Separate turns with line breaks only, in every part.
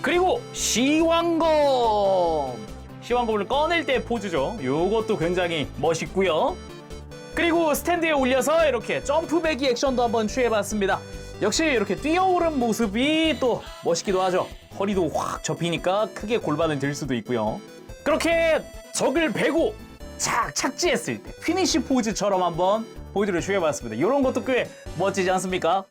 그리고 시황검. 시황검을 꺼낼 때 포즈죠. 요것도 굉장히 멋있고요. 그리고 스탠드에 올려서 이렇게 점프배기 액션도 한번 취해봤습니다. 역시 이렇게 뛰어오른 모습이 또 멋있기도 하죠. 허리도 확 접히니까 크게 골반을 들 수도 있고요. 그렇게 적을 베고 착 착지했을 때 피니시 포즈처럼 한번 포즈를 취해봤습니다. 이런 것도 꽤 멋지지 않습니까?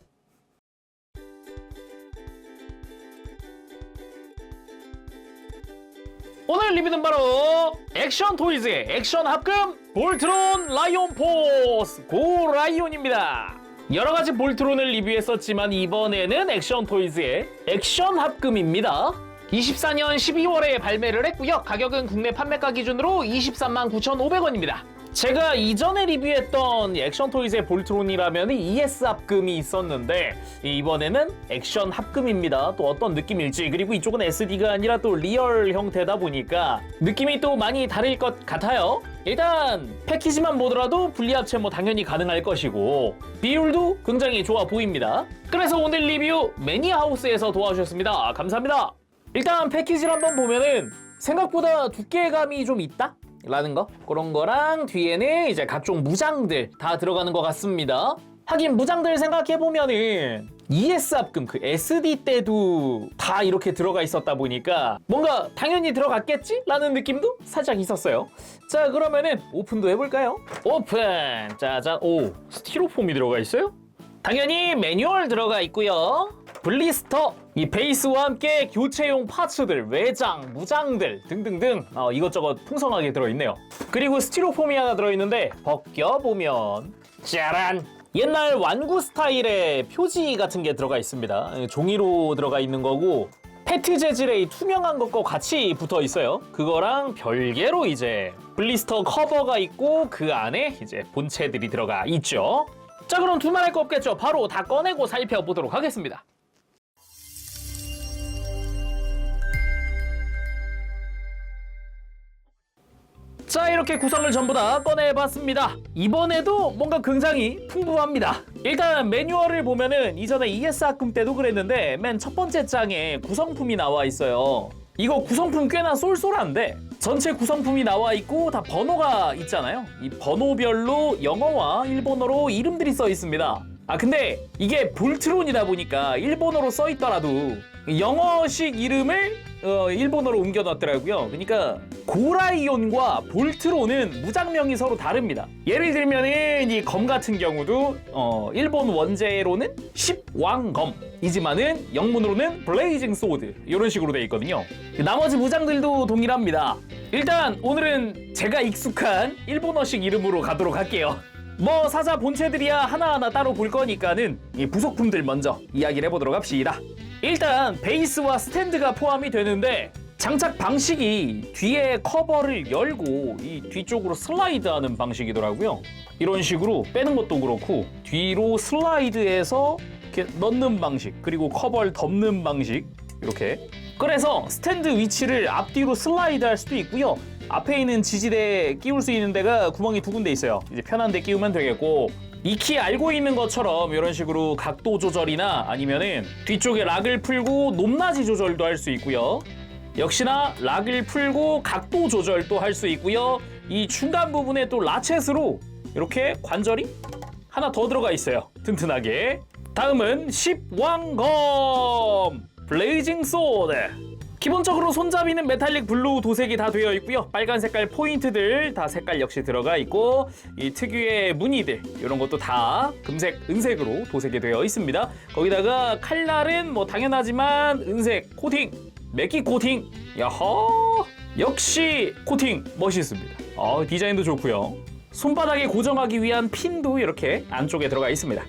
오늘 리뷰는 바로 액션 토이즈의 액션 합금 볼트론 라이온 포스 고 라이온입니다. 여러가지 볼트론을 리뷰했었지만 이번에는 액션 토이즈의 액션 합금입니다. 24년 12월에 발매를 했고요. 가격은 국내 판매가 기준으로 239,500원입니다. 제가 이전에 리뷰했던 액션 토이즈의 볼트론이라면 ES 합금이 있었는데 이번에는 액션 합금입니다. 또 어떤 느낌일지, 그리고 이쪽은 SD가 아니라 또 리얼 형태다 보니까 느낌이 또 많이 다를 것 같아요. 일단 패키지만 보더라도 분리합체 당연히 가능할 것이고 비율도 굉장히 좋아 보입니다. 그래서 오늘 리뷰 매니아하우스에서 도와주셨습니다. 감사합니다. 일단 패키지를 한번 보면은 생각보다 두께감이 좀 있다? 라는 거, 그런 거랑 뒤에는 이제 각종 무장들 다 들어가는 것 같습니다. 하긴 무장들 생각해보면은 ES 합금 그 SD 때도 다 이렇게 들어가 있었다 보니까 뭔가 당연히 들어갔겠지? 라는 느낌도 살짝 있었어요. 자, 그러면은 오픈도 해볼까요? 오픈! 짜잔. 오, 스티로폼이 들어가 있어요? 당연히 매뉴얼 들어가 있고요. 블리스터, 이 베이스와 함께 교체용 파츠들, 외장, 무장들 등등등 이것저것 풍성하게 들어있네요. 그리고 스티로폼이 하나 들어있는데 벗겨보면 짜란! 옛날 완구 스타일의 표지 같은 게 들어가 있습니다. 종이로 들어가 있는 거고 페트 재질의 투명한 것과 같이 붙어 있어요. 그거랑 별개로 이제 블리스터 커버가 있고 그 안에 이제 본체들이 들어가 있죠. 자, 그럼 두말할 거 없겠죠. 바로 다 꺼내고 살펴보도록 하겠습니다. 자, 이렇게 구성을 전부 다 꺼내봤습니다. 이번에도 뭔가 굉장히 풍부합니다. 일단 매뉴얼을 보면은 이전에 ES 합금 때도 그랬는데 맨 첫 번째 장에 구성품이 나와 있어요. 이거 구성품 꽤나 쏠쏠한데 전체 구성품이 나와 있고 다 번호가 있잖아요. 이 번호별로 영어와 일본어로 이름들이 써 있습니다. 근데 이게 볼트론이다 보니까 일본어로 써 있더라도 영어식 이름을 일본어로 옮겨 놨더라고요. 그러니까 고라이온과 볼트론은 무장명이 서로 다릅니다. 예를 들면은 이 검 같은 경우도 일본 원제로는 십왕검이지만은 영문으로는 블레이징 소드 이런 식으로 되어 있거든요. 나머지 무장들도 동일합니다. 일단 오늘은 제가 익숙한 일본어식 이름으로 가도록 할게요. 사자 본체들이야 하나하나 따로 볼 거니까는 이 부속품들 먼저 이야기를 해보도록 합시다. 일단 베이스와 스탠드가 포함이 되는데 장착 방식이 뒤에 커버를 열고 이 뒤쪽으로 슬라이드하는 방식이더라고요. 이런 식으로 빼는 것도 그렇고 뒤로 슬라이드해서 이렇게 넣는 방식, 그리고 커버를 덮는 방식, 이렇게. 그래서 스탠드 위치를 앞뒤로 슬라이드 할 수도 있고요. 앞에 있는 지지대에 끼울 수 있는 데가 구멍이 두 군데 있어요. 이제 편한 데 끼우면 되겠고, 익히 알고 있는 것처럼 이런 식으로 각도 조절이나 아니면은 뒤쪽에 락을 풀고 높낮이 조절도 할 수 있고요. 역시나 락을 풀고 각도 조절도 할 수 있고요. 이 중간 부분에 또 라쳇으로 이렇게 관절이 하나 더 들어가 있어요. 튼튼하게. 다음은 십왕검 블레이징 소드. 기본적으로 손잡이는 메탈릭 블루 도색이 다 되어 있고요. 빨간 색깔 포인트들 다 색깔 역시 들어가 있고 이 특유의 무늬들 이런 것도 다 금색, 은색으로 도색이 되어 있습니다. 거기다가 칼날은 당연하지만 은색 코팅, 매기 코팅. 야호! 역시 코팅 멋있습니다. 디자인도 좋고요. 손바닥에 고정하기 위한 핀도 이렇게 안쪽에 들어가 있습니다.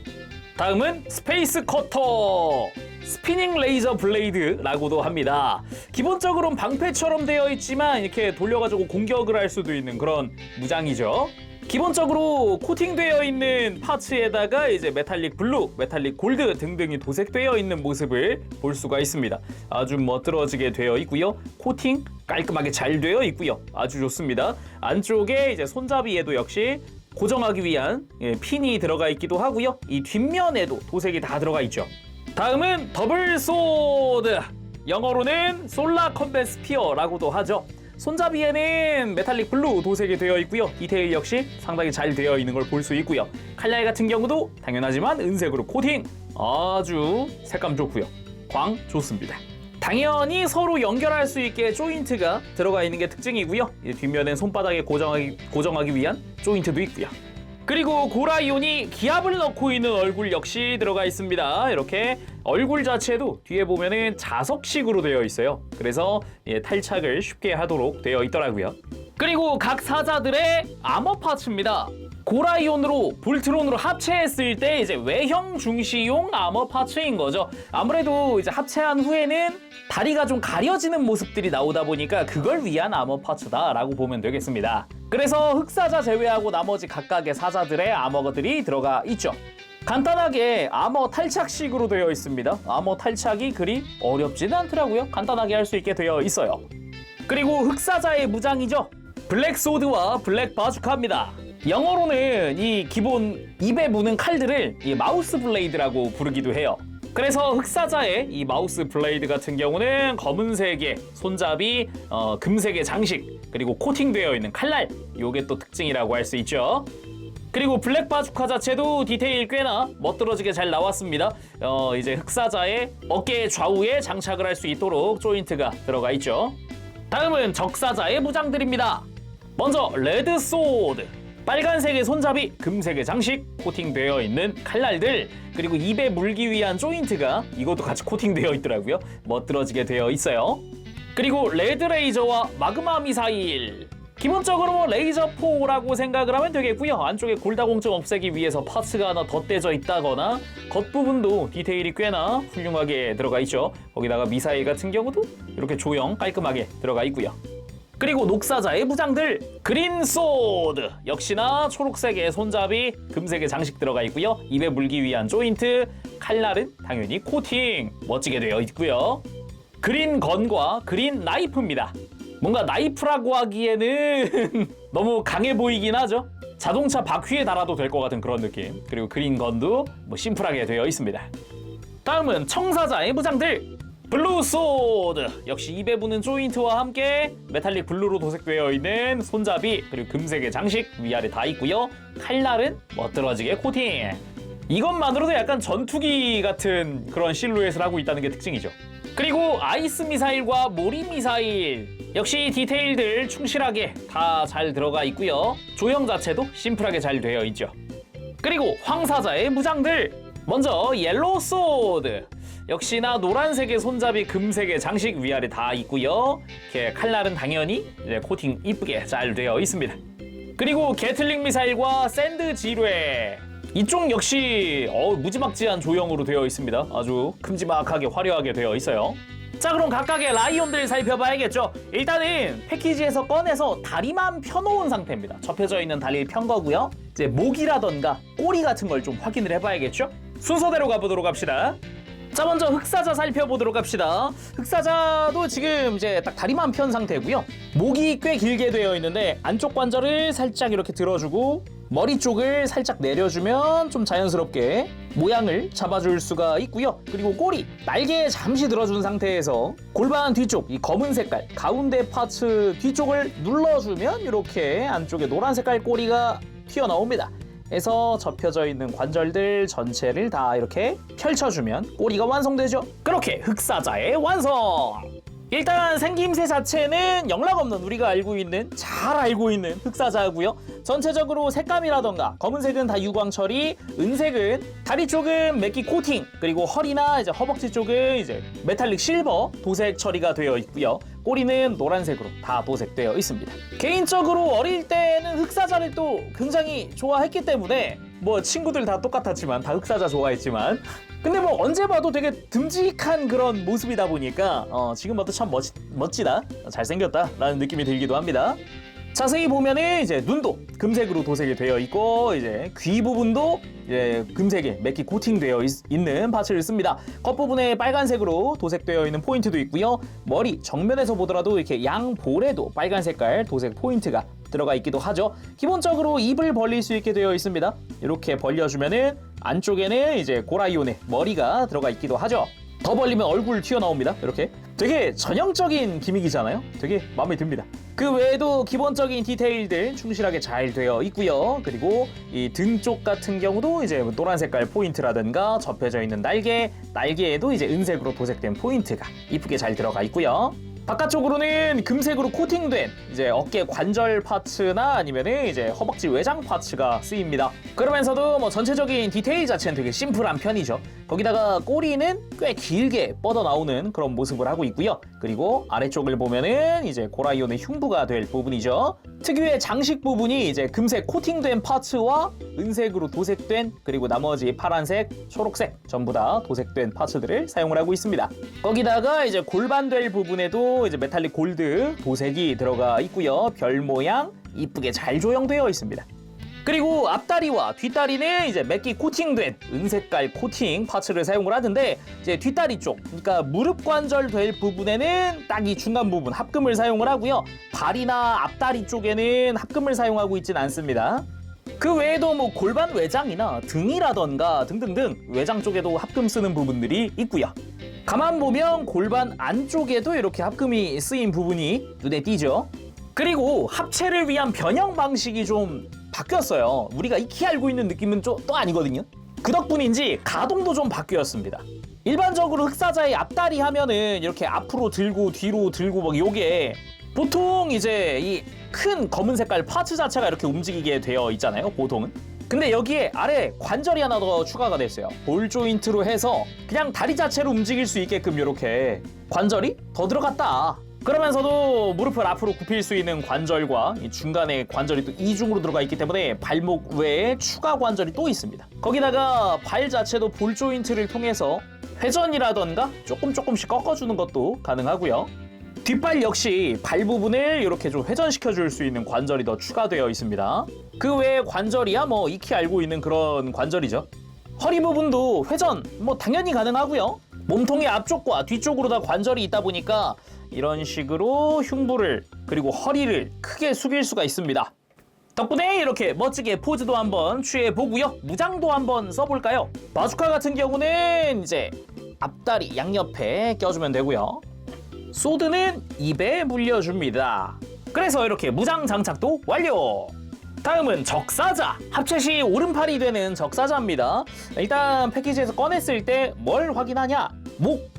다음은 스페이스 커터 스피닝 레이저 블레이드라고도 합니다. 기본적으로는 방패처럼 되어 있지만 이렇게 돌려가지고 공격을 할 수도 있는 그런 무장이죠. 기본적으로 코팅되어 있는 파츠에다가 이제 메탈릭 블루, 메탈릭 골드 등등이 도색되어 있는 모습을 볼 수가 있습니다. 아주 멋들어지게 되어 있고요. 코팅 깔끔하게 잘 되어 있고요. 아주 좋습니다. 안쪽에 이제 손잡이에도 역시 고정하기 위한 핀이 들어가 있기도 하고요. 이 뒷면에도 도색이 다 들어가 있죠. 다음은 더블 소드. 영어로는 솔라 컴뱃 스피어라고도 하죠. 손잡이에는 메탈릭 블루 도색이 되어 있고요. 디테일 역시 상당히 잘 되어 있는 걸 볼 수 있고요. 칼날 같은 경우도 당연하지만 은색으로 코팅. 아주 색감 좋고요. 광 좋습니다. 당연히 서로 연결할 수 있게 조인트가 들어가 있는 게 특징이고요. 뒷면엔 손바닥에 고정하기 위한 조인트도 있고요. 그리고 고라이온이 기압을 넣고 있는 얼굴 역시 들어가 있습니다. 이렇게 얼굴 자체도 뒤에 보면은 자석식으로 되어 있어요. 그래서 탈착을 쉽게 하도록 되어 있더라고요. 그리고 각 사자들의 아머 파츠입니다. 고라이온으로 볼트론으로 합체했을 때 이제 외형 중시용 아머 파츠인 거죠. 아무래도 이제 합체한 후에는 다리가 좀 가려지는 모습들이 나오다 보니까 그걸 위한 아머 파츠다라고 보면 되겠습니다. 그래서 흑사자 제외하고 나머지 각각의 사자들의 아머들이 들어가 있죠. 간단하게 아머 탈착식으로 되어 있습니다. 아머 탈착이 그리 어렵지는 않더라고요. 간단하게 할 수 있게 되어 있어요. 그리고 흑사자의 무장이죠. 블랙 소드와 블랙 바주카입니다. 영어로는 이 기본 입에 무는 칼들을 이 마우스 블레이드라고 부르기도 해요. 그래서 흑사자의 이 마우스 블레이드 같은 경우는 검은색의 손잡이, 금색의 장식, 그리고 코팅되어 있는 칼날, 요게 또 특징이라고 할 수 있죠. 그리고 블랙 바주카 자체도 디테일 꽤나 멋들어지게 잘 나왔습니다. 이제 흑사자의 어깨 좌우에 장착을 할 수 있도록 조인트가 들어가 있죠. 다음은 적사자의 무장들입니다. 먼저 레드 소드, 빨간색의 손잡이, 금색의 장식, 코팅되어 있는 칼날들, 그리고 입에 물기 위한 조인트가 이것도 같이 코팅되어 있더라고요. 멋들어지게 되어 있어요. 그리고 레드 레이저와 마그마 미사일, 기본적으로 레이저4라고 생각을 하면 되겠고요. 안쪽에 골다공증 없애기 위해서 파츠가 하나 덧대져 있다거나 겉부분도 디테일이 꽤나 훌륭하게 들어가 있죠. 거기다가 미사일 같은 경우도 이렇게 조형 깔끔하게 들어가 있고요. 그리고 녹사자의 무장들, 그린 소드, 역시나 초록색의 손잡이, 금색의 장식 들어가 있고요. 입에 물기 위한 조인트, 칼날은 당연히 코팅 멋지게 되어 있고요. 그린 건과 그린 나이프입니다. 뭔가 나이프라고 하기에는 너무 강해 보이긴 하죠. 자동차 바퀴에 달아도 될 것 같은 그런 느낌. 그리고 그린 건도 뭐 심플하게 되어 있습니다. 다음은 청사자의 무장들, 블루 소드, 역시 입에 부는 조인트와 함께 메탈릭 블루로 도색되어 있는 손잡이, 그리고 금색의 장식 위아래 다 있고요. 칼날은 멋들어지게 코팅. 이것만으로도 약간 전투기 같은 그런 실루엣을 하고 있다는 게 특징이죠. 그리고 아이스 미사일과 모리 미사일, 역시 디테일들 충실하게 다 잘 들어가 있고요. 조형 자체도 심플하게 잘 되어 있죠. 그리고 황사자의 무장들, 먼저 옐로우 소드, 역시나 노란색의 손잡이, 금색의 장식 위아래 다 있고요. 이렇게 칼날은 당연히 이제 코팅 이쁘게 잘 되어 있습니다. 그리고 게틀링 미사일과 샌드 지뢰, 이쪽 역시 무지막지한 조형으로 되어 있습니다. 아주 큼지막하게 화려하게 되어 있어요. 자, 그럼 각각의 라이온들 살펴봐야겠죠. 일단은 패키지에서 꺼내서 다리만 펴놓은 상태입니다. 접혀져 있는 다리를 편 거고요. 이제 목이라던가 꼬리 같은 걸 좀 확인을 해봐야겠죠. 순서대로 가보도록 합시다. 자, 먼저 흑사자 살펴보도록 합시다. 흑사자도 지금 이제 딱 다리만 편 상태고요. 목이 꽤 길게 되어 있는데 안쪽 관절을 살짝 이렇게 들어주고 머리 쪽을 살짝 내려주면 좀 자연스럽게 모양을 잡아줄 수가 있고요. 그리고 꼬리, 날개에 잠시 들어준 상태에서 골반 뒤쪽, 이 검은 색깔 가운데 파츠 뒤쪽을 눌러주면 이렇게 안쪽에 노란 색깔 꼬리가 튀어나옵니다. 해서 접혀져 있는 관절들 전체를 다 이렇게 펼쳐주면 꼬리가 완성되죠. 그렇게 흑사자의 완성! 일단 생김새 자체는 영락없는 우리가 잘 알고 있는 흑사자고요. 전체적으로 색감이라던가 검은색은 다 유광 처리, 은색은 다리 쪽은 맥기 코팅, 그리고 허리나 이제 허벅지 쪽은 이제 메탈릭 실버 도색 처리가 되어 있고요. 꼬리는 노란색으로 다 도색되어 있습니다. 개인적으로 어릴 때는 흑사자를 또 굉장히 좋아했기 때문에 뭐 친구들 다 똑같았지만 다 흑사자 좋아했지만 근데 뭐 언제 봐도 되게 듬직한 그런 모습이다 보니까 지금 봐도 참 멋지다, 잘생겼다 라는 느낌이 들기도 합니다. 자세히 보면은 이제 눈도 금색으로 도색이 되어 있고 이제 귀 부분도 이제 금색에 맥기 코팅되어 있는 파츠를 씁니다. 겉부분에 빨간색으로 도색되어 있는 포인트도 있고요. 머리 정면에서 보더라도 이렇게 양볼에도 빨간 색깔 도색 포인트가 들어가 있기도 하죠. 기본적으로 입을 벌릴 수 있게 되어 있습니다. 이렇게 벌려주면은 안쪽에는 이제 고라이온의 머리가 들어가 있기도 하죠. 더 벌리면 얼굴 튀어나옵니다. 이렇게 되게 전형적인 기믹이잖아요. 되게 마음에 듭니다. 그 외에도 기본적인 디테일들 충실하게 잘 되어 있고요. 그리고 이 등 쪽 같은 경우도 이제 노란 색깔 포인트라든가 접혀져 있는 날개에도 이제 은색으로 도색된 포인트가 이쁘게 잘 들어가 있고요. 바깥쪽으로는 금색으로 코팅된 이제 어깨 관절 파츠나 아니면은 이제 허벅지 외장 파츠가 쓰입니다. 그러면서도 뭐 전체적인 디테일 자체는 되게 심플한 편이죠. 거기다가 꼬리는 꽤 길게 뻗어 나오는 그런 모습을 하고 있고요. 그리고 아래쪽을 보면은 이제 고라이온의 흉부가 될 부분이죠. 특유의 장식 부분이 이제 금색 코팅된 파츠와 은색으로 도색된 그리고 나머지 파란색, 초록색 전부 다 도색된 파츠들을 사용을 하고 있습니다. 거기다가 이제 골반될 부분에도 이제 메탈릭 골드 도색이 들어가 있고요. 별 모양 이쁘게 잘 조형되어 있습니다. 그리고 앞다리와 뒷다리는 이제 매끼 코팅된 은색깔 코팅 파츠를 사용을 하는데 이제 뒷다리 쪽, 그러니까 무릎 관절 될 부분에는 딱 이 중간 부분 합금을 사용을 하고요. 발이나 앞다리 쪽에는 합금을 사용하고 있진 않습니다. 그 외에도 뭐 골반 외장이나 등이라던가 등등등 외장 쪽에도 합금 쓰는 부분들이 있고요. 가만 보면 골반 안쪽에도 이렇게 합금이 쓰인 부분이 눈에 띄죠. 그리고 합체를 위한 변형 방식이 좀 바뀌었어요. 우리가 익히 알고 있는 느낌은 또 아니거든요. 그 덕분인지 가동도 좀 바뀌었습니다. 일반적으로 흑사자의 앞다리 하면은 이렇게 앞으로 들고 뒤로 들고 막 요게 보통 이제 이 큰 검은 색깔 파츠 자체가 이렇게 움직이게 되어 있잖아요, 보통은. 근데 여기에 아래 관절이 하나 더 추가가 됐어요. 볼 조인트로 해서 그냥 다리 자체로 움직일 수 있게끔 이렇게 관절이 더 들어갔다. 그러면서도 무릎을 앞으로 굽힐 수 있는 관절과 이 중간에 관절이 또 이중으로 들어가 있기 때문에 발목 외에 추가 관절이 또 있습니다. 거기다가 발 자체도 볼 조인트를 통해서 회전이라던가 조금씩 꺾어주는 것도 가능하고요. 뒷발 역시 발 부분을 이렇게 좀 회전시켜 줄 수 있는 관절이 더 추가되어 있습니다. 그 외에 관절이야 뭐 익히 알고 있는 그런 관절이죠. 허리 부분도 회전 뭐 당연히 가능하고요. 몸통의 앞쪽과 뒤쪽으로 다 관절이 있다 보니까 이런 식으로 흉부를 그리고 허리를 크게 숙일 수가 있습니다. 덕분에 이렇게 멋지게 포즈도 한번 취해보고요. 무장도 한번 써볼까요? 바주카 같은 경우는 이제 앞다리 양옆에 껴주면 되고요. 소드는 입에 물려줍니다. 그래서 이렇게 무장 장착도 완료! 다음은 적사자! 합체 시 오른팔이 되는 적사자입니다. 일단 패키지에서 꺼냈을 때 뭘 확인하냐? 목!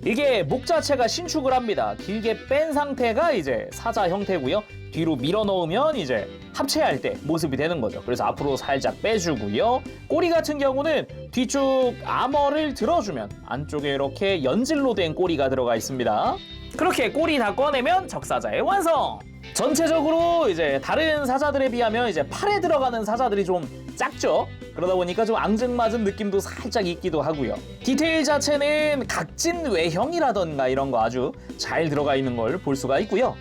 이게 목 자체가 신축을 합니다. 길게 뺀 상태가 이제 사자 형태고요. 뒤로 밀어 넣으면 이제 합체할 때 모습이 되는 거죠. 그래서 앞으로 살짝 빼주고요. 꼬리 같은 경우는 뒤쪽 아머를 들어주면 안쪽에 이렇게 연질로 된 꼬리가 들어가 있습니다. 그렇게 꼬리 다 꺼내면 적사자의 완성! 전체적으로 이제 다른 사자들에 비하면 이제 팔에 들어가는 사자들이 좀 작죠? 그러다 보니까 좀 앙증맞은 느낌도 살짝 있기도 하고요. 디테일 자체는 각진 외형이라던가 이런 거 아주 잘 들어가 있는 걸 볼 수가 있고요.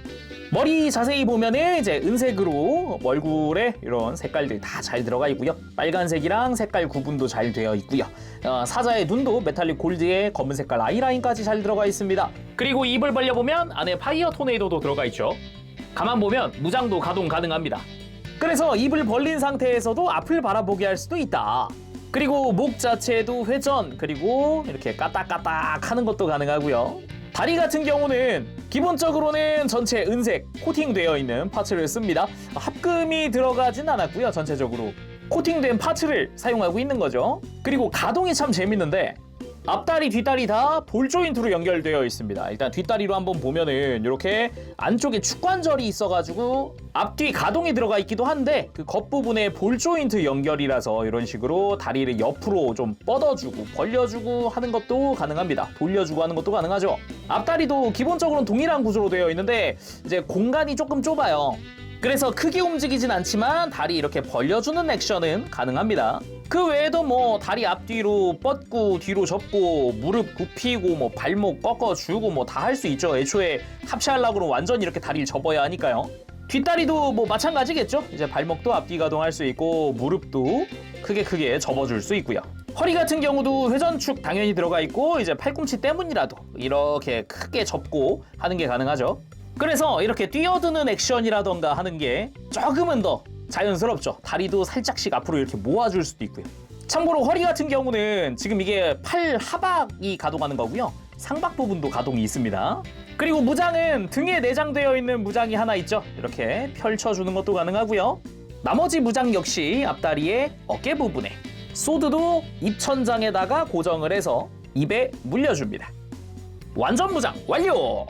머리 자세히 보면은 이제 은색으로 얼굴에 이런 색깔들이 다 잘 들어가 있고요. 빨간색이랑 색깔 구분도 잘 되어 있고요. 사자의 눈도 메탈릭 골드에 검은 색깔 아이라인까지 잘 들어가 있습니다. 그리고 입을 벌려보면 안에 파이어 토네이도도 들어가 있죠. 가만 보면 무장도 가동 가능합니다. 그래서 입을 벌린 상태에서도 앞을 바라보게 할 수도 있다. 그리고 목 자체도 회전 그리고 이렇게 까딱까딱 하는 것도 가능하고요. 다리 같은 경우는 기본적으로는 전체 은색 코팅되어 있는 파츠를 씁니다. 합금이 들어가진 않았고요. 전체적으로 코팅된 파츠를 사용하고 있는 거죠. 그리고 가동이 참 재밌는데 앞다리, 뒷다리 다 볼 조인트로 연결되어 있습니다. 일단 뒷다리로 한번 보면은 이렇게 안쪽에 축관절이 있어가지고 앞뒤 가동이 들어가 있기도 한데 그 겉부분에 볼 조인트 연결이라서 이런 식으로 다리를 옆으로 좀 뻗어주고 벌려주고 하는 것도 가능합니다. 돌려주고 하는 것도 가능하죠. 앞다리도 기본적으로는 동일한 구조로 되어 있는데 이제 공간이 조금 좁아요. 그래서 크게 움직이진 않지만 다리 이렇게 벌려주는 액션은 가능합니다. 그 외에도 뭐 다리 앞뒤로 뻗고 뒤로 접고 무릎 굽히고 뭐 발목 꺾어주고 뭐 다 할 수 있죠. 애초에 합체하려고 그러면 완전히 이렇게 다리를 접어야 하니까요. 뒷다리도 뭐 마찬가지겠죠. 이제 발목도 앞뒤 가동할 수 있고 무릎도 크게 접어줄 수 있고요. 허리 같은 경우도 회전축 당연히 들어가 있고 이제 팔꿈치 때문이라도 이렇게 크게 접고 하는 게 가능하죠. 그래서 이렇게 뛰어드는 액션이라던가 하는 게 조금은 더 자연스럽죠. 다리도 살짝씩 앞으로 이렇게 모아줄 수도 있고요. 참고로 허리 같은 경우는 지금 이게 팔 하박이 가동하는 거고요. 상박 부분도 가동이 있습니다. 그리고 무장은 등에 내장되어 있는 무장이 하나 있죠. 이렇게 펼쳐주는 것도 가능하고요. 나머지 무장 역시 앞다리의 어깨 부분에 소드도 입천장에다가 고정을 해서 입에 물려줍니다. 완전 무장 완료!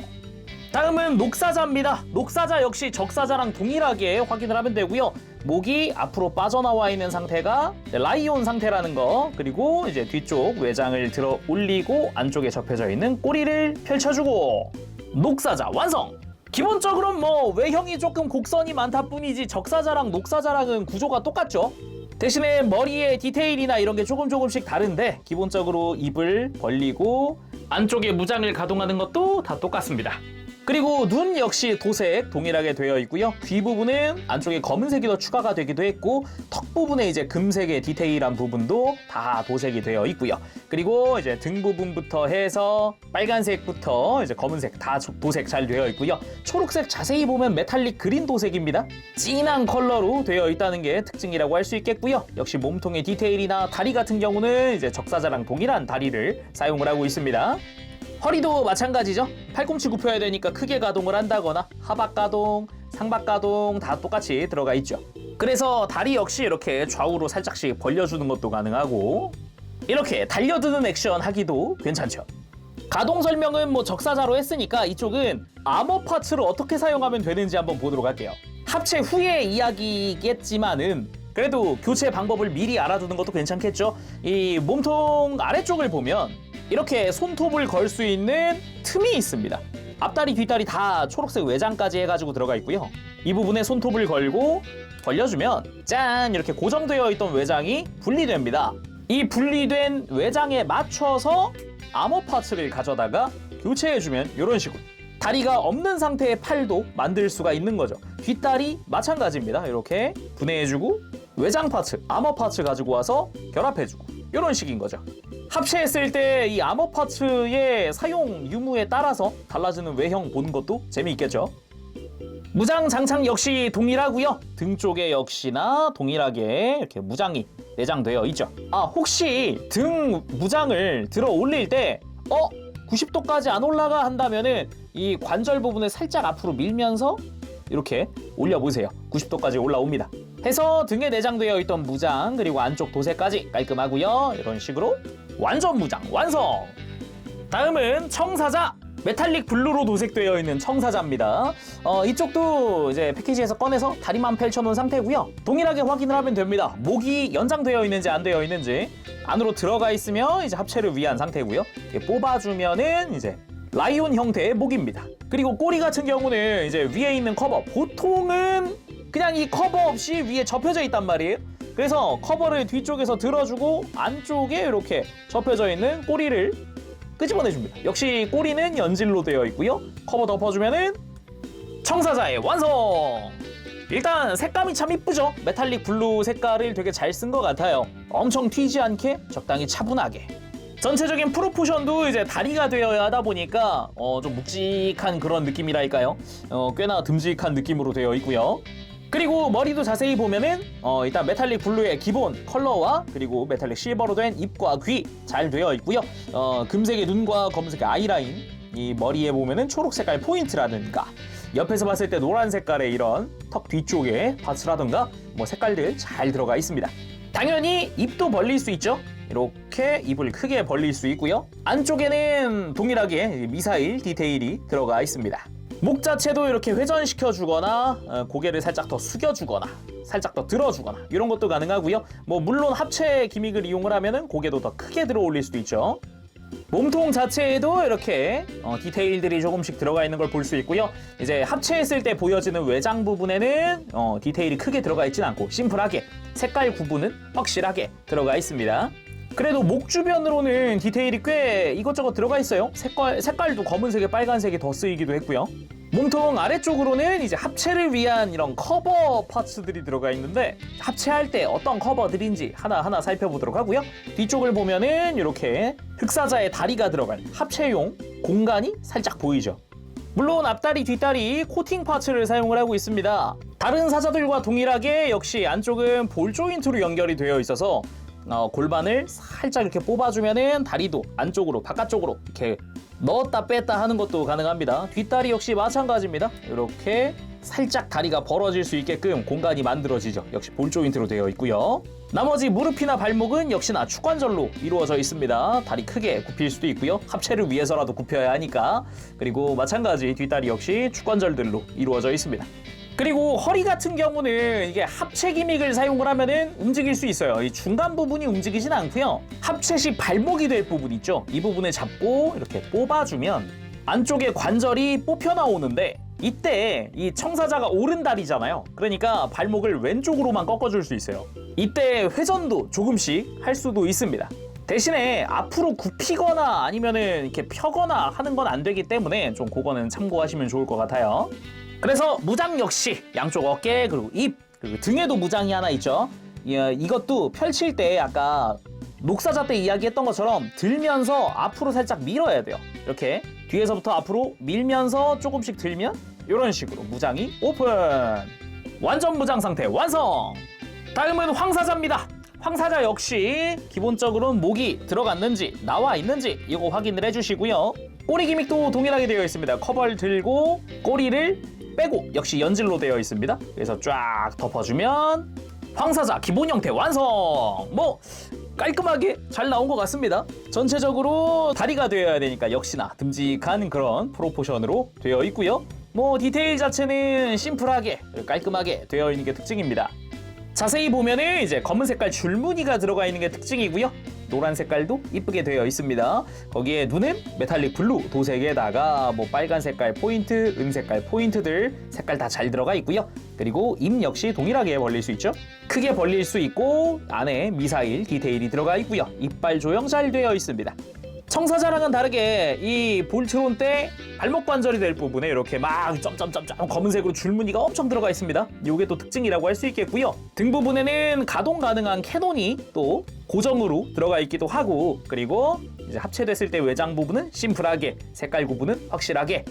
다음은 녹사자입니다. 녹사자 역시 적사자랑 동일하게 확인을 하면 되고요. 목이 앞으로 빠져나와 있는 상태가 라이온 상태라는 거, 그리고 이제 뒤쪽 외장을 들어 올리고 안쪽에 접혀져 있는 꼬리를 펼쳐주고 녹사자 완성! 기본적으로 뭐 외형이 조금 곡선이 많다 뿐이지 적사자랑 녹사자랑은 구조가 똑같죠. 대신에 머리의 디테일이나 이런 게 조금씩 다른데 기본적으로 입을 벌리고 안쪽에 무장을 가동하는 것도 다 똑같습니다. 그리고 눈 역시 도색 동일하게 되어 있고요. 귀 부분은 안쪽에 검은색이 더 추가가 되기도 했고 턱 부분에 이제 금색의 디테일한 부분도 다 도색이 되어 있고요. 그리고 이제 등 부분부터 해서 빨간색부터 이제 검은색 다 도색 잘 되어 있고요. 초록색 자세히 보면 메탈릭 그린 도색입니다. 진한 컬러로 되어 있다는 게 특징이라고 할 수 있겠고요. 역시 몸통의 디테일이나 다리 같은 경우는 이제 적사자랑 동일한 다리를 사용을 하고 있습니다. 허리도 마찬가지죠. 팔꿈치 굽혀야 되니까 크게 가동을 한다거나 하박 가동, 상박 가동 다 똑같이 들어가 있죠. 그래서 다리 역시 이렇게 좌우로 살짝씩 벌려주는 것도 가능하고 이렇게 달려드는 액션 하기도 괜찮죠. 가동 설명은 뭐 적사자로 했으니까 이쪽은 아머 파츠를 어떻게 사용하면 되는지 한번 보도록 할게요. 합체 후의 이야기겠지만은 그래도 교체 방법을 미리 알아두는 것도 괜찮겠죠. 이 몸통 아래쪽을 보면 이렇게 손톱을 걸 수 있는 틈이 있습니다. 앞다리, 뒷다리 다 초록색 외장까지 해가지고 들어가 있고요. 이 부분에 손톱을 걸고 벌려주면 짠! 이렇게 고정되어 있던 외장이 분리됩니다. 이 분리된 외장에 맞춰서 아머 파츠를 가져다가 교체해주면 이런 식으로 다리가 없는 상태의 팔도 만들 수가 있는 거죠. 뒷다리 마찬가지입니다. 이렇게 분해해주고 외장 파츠, 아머 파츠 가지고 와서 결합해주고 이런 식인 거죠. 합체했을 때 이 아머 파츠의 사용 유무에 따라서 달라지는 외형 보는 것도 재미있겠죠. 무장 장착 역시 동일하고요. 등 쪽에 역시나 동일하게 이렇게 무장이 내장되어 있죠. 혹시 등 무장을 들어 올릴 때 90도까지 안 올라가 한다면은 이 관절 부분을 살짝 앞으로 밀면서 이렇게 올려보세요. 90도까지 올라옵니다. 해서 등에 내장되어 있던 무장 그리고 안쪽 도색까지 깔끔하고요. 이런 식으로 완전 무장 완성! 다음은 청사자! 메탈릭 블루로 도색되어 있는 청사자입니다. 이쪽도 이제 패키지에서 꺼내서 다리만 펼쳐놓은 상태고요. 동일하게 확인을 하면 됩니다. 목이 연장되어 있는지 안 되어 있는지 안으로 들어가 있으면 이제 합체를 위한 상태고요. 뽑아주면은 이제 라이온 형태의 목입니다. 그리고 꼬리 같은 경우는 이제 위에 있는 커버 보통은 그냥 이 커버 없이 위에 접혀져 있단 말이에요. 그래서 커버를 뒤쪽에서 들어주고 안쪽에 이렇게 접혀져 있는 꼬리를 끄집어내줍니다. 역시 꼬리는 연질로 되어 있고요. 커버 덮어주면은 청사자의 완성! 일단 색감이 참 이쁘죠? 메탈릭 블루 색깔을 되게 잘 쓴 것 같아요. 엄청 튀지 않게 적당히 차분하게. 전체적인 프로포션도 이제 다리가 되어야 하다 보니까 좀 묵직한 그런 느낌이랄까요? 꽤나 듬직한 느낌으로 되어 있고요. 그리고 머리도 자세히 보면은 일단 메탈릭 블루의 기본 컬러와 그리고 메탈릭 실버로 된 입과 귀 잘 되어 있고요. 금색의 눈과 검은색의 아이라인, 이 머리에 보면은 초록 색깔 포인트라든가 옆에서 봤을 때 노란 색깔의 이런 턱 뒤쪽에 파츠라든가 뭐 색깔들 잘 들어가 있습니다. 당연히 입도 벌릴 수 있죠. 이렇게 입을 크게 벌릴 수 있고요. 안쪽에는 동일하게 미사일 디테일이 들어가 있습니다. 목 자체도 이렇게 회전시켜 주거나 고개를 살짝 더 숙여 주거나 살짝 더 들어 주거나 이런 것도 가능하고요. 뭐 물론 합체 기믹을 이용을 하면은 고개도 더 크게 들어 올릴 수도 있죠. 몸통 자체에도 이렇게 디테일들이 조금씩 들어가 있는 걸 볼 수 있고요. 이제 합체했을 때 보여지는 외장 부분에는 디테일이 크게 들어가 있진 않고 심플하게 색깔 구분은 확실하게 들어가 있습니다. 그래도 목 주변으로는 디테일이 꽤 이것저것 들어가 있어요. 색깔도 검은색에 빨간색이 더 쓰이기도 했고요. 몸통 아래쪽으로는 이제 합체를 위한 이런 커버 파츠들이 들어가 있는데 합체할 때 어떤 커버들인지 하나하나 살펴보도록 하고요. 뒤쪽을 보면은 이렇게 흑사자의 다리가 들어간 합체용 공간이 살짝 보이죠. 물론 앞다리, 뒷다리 코팅 파츠를 사용을 하고 있습니다. 다른 사자들과 동일하게 역시 안쪽은 볼 조인트로 연결이 되어 있어서 골반을 살짝 이렇게 뽑아주면은 다리도 안쪽으로 바깥쪽으로 이렇게 넣었다 뺐다 하는 것도 가능합니다. 뒷다리 역시 마찬가지입니다. 이렇게 살짝 다리가 벌어질 수 있게끔 공간이 만들어지죠. 역시 볼 조인트로 되어 있고요. 나머지 무릎이나 발목은 역시나 축관절로 이루어져 있습니다. 다리 크게 굽힐 수도 있고요. 합체를 위해서라도 굽혀야 하니까. 그리고 마찬가지 뒷다리 역시 축관절들로 이루어져 있습니다. 그리고 허리 같은 경우는 이게 합체 기믹을 사용을 하면은 움직일 수 있어요. 이 중간 부분이 움직이진 않고요. 합체 시 발목이 될 부분 있죠. 이 부분을 잡고 이렇게 뽑아주면 안쪽에 관절이 뽑혀 나오는데 이때 이 청사자가 오른다리잖아요. 그러니까 발목을 왼쪽으로만 꺾어줄 수 있어요. 이때 회전도 조금씩 할 수도 있습니다. 대신에 앞으로 굽히거나 아니면은 이렇게 펴거나 하는 건 안 되기 때문에 좀 그거는 참고하시면 좋을 것 같아요. 그래서 무장 역시 양쪽 어깨 그리고 입 그리고 등에도 무장이 하나 있죠. 이것도 펼칠 때 아까 녹사자 때 이야기했던 것처럼 들면서 앞으로 살짝 밀어야 돼요. 이렇게 뒤에서부터 앞으로 밀면서 조금씩 들면 이런 식으로 무장이 오픈. 완전 무장 상태 완성. 다음은 황사자입니다. 황사자 역시 기본적으로는 목이 들어갔는지 나와 있는지 이거 확인을 해주시고요. 꼬리 기믹도 동일하게 되어 있습니다. 커버를 들고 꼬리를 빼고 역시 연질로 되어 있습니다. 그래서 쫙 덮어주면 황사자 기본 형태 완성. 뭐 깔끔하게 잘 나온 것 같습니다. 전체적으로 다리가 되어야 되니까 역시나 듬직한 그런 프로포션으로 되어 있고요. 뭐 디테일 자체는 심플하게 깔끔하게 되어 있는 게 특징입니다. 자세히 보면은 이제 검은 색깔 줄무늬가 들어가 있는 게 특징이고요. 노란 색깔도 이쁘게 되어 있습니다. 거기에 눈은 메탈릭 블루 도색에다가 뭐 빨간 색깔 포인트, 은색깔 포인트들 색깔 다 잘 들어가 있고요. 그리고 입 역시 동일하게 벌릴 수 있죠. 크게 벌릴 수 있고 안에 미사일 디테일이 들어가 있고요. 이빨 조형 잘 되어 있습니다. 청사자랑은 다르게 이 볼트론 때 발목 관절이 될 부분에 이렇게 막 점점점점 검은색으로 줄무늬가 엄청 들어가 있습니다. 이게 또 특징이라고 할 수 있겠고요. 등 부분에는 가동 가능한 캐논이 또 고정으로 들어가 있기도 하고 그리고 이제 합체됐을 때 외장 부분은 심플하게 색깔 구분은 확실하게.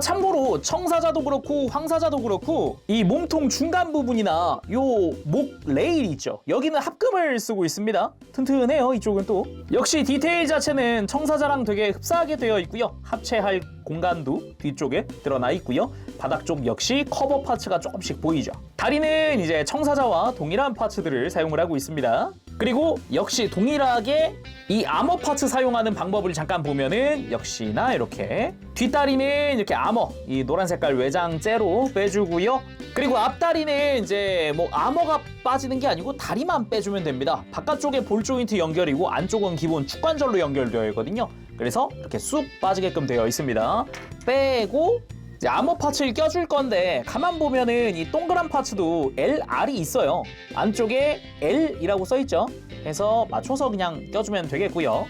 참고로 청사자도 그렇고 황사자도 그렇고 이 몸통 중간 부분이나 요 목 레일 있죠. 여기는 합금을 쓰고 있습니다. 튼튼해요. 이쪽은 또 역시 디테일 자체는 청사자랑 되게 흡사하게 되어 있고요. 합체할 공간도 뒤쪽에 드러나 있고요. 바닥 쪽 역시 커버 파츠가 조금씩 보이죠. 다리는 이제 청사자와 동일한 파츠들을 사용을 하고 있습니다. 그리고 역시 동일하게 이 아머 파츠 사용하는 방법을 잠깐 보면은 역시나 이렇게 뒷다리는 이렇게 아머 이 노란 색깔 외장 째로 빼주고요. 그리고 앞다리는 이제 뭐 아머가 빠지는 게 아니고 다리만 빼주면 됩니다. 바깥쪽에 볼 조인트 연결이고 안쪽은 기본 축관절로 연결되어 있거든요. 그래서 이렇게 쑥 빠지게끔 되어 있습니다. 빼고 이제 아머 파츠를 껴줄 건데 가만 보면은 이 동그란 파츠도 LR이 있어요. 안쪽에 L이라고 써있죠. 그래서 맞춰서 그냥 껴주면 되겠고요.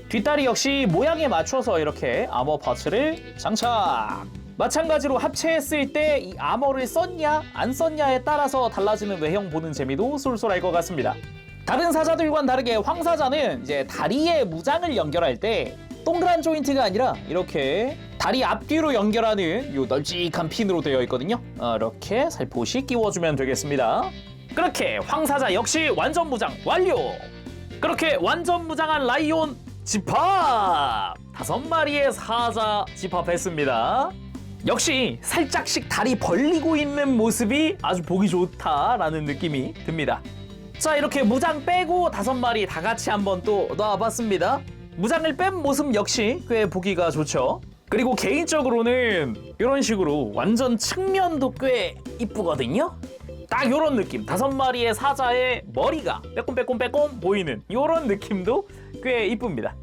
뒷다리 역시 모양에 맞춰서 이렇게 아머 파츠를 장착. 마찬가지로 합체했을 때 이 아머를 썼냐 안 썼냐에 따라서 달라지는 외형 보는 재미도 쏠쏠할 것 같습니다. 다른 사자들과는 다르게 황사자는 이제 다리에 무장을 연결할 때 동그란 조인트가 아니라 이렇게 다리 앞뒤로 연결하는 이 널찍한 핀으로 되어 있거든요. 이렇게 살포시 끼워주면 되겠습니다. 그렇게 황사자 역시 완전 무장 완료! 그렇게 완전 무장한 라이온 집합! 5마리의 사자 집합했습니다. 역시 살짝씩 다리 벌리고 있는 모습이 아주 보기 좋다라는 느낌이 듭니다. 자, 이렇게 무장 빼고 5마리 다 같이 한번 또 놔봤습니다. 무장을 뺀 모습 역시 꽤 보기가 좋죠. 그리고 개인적으로는 이런 식으로 완전 측면도 꽤 이쁘거든요. 딱 이런 느낌. 5마리의 사자의 머리가 빼꼼빼꼼빼꼼 보이는 이런 느낌도 꽤 이쁩니다.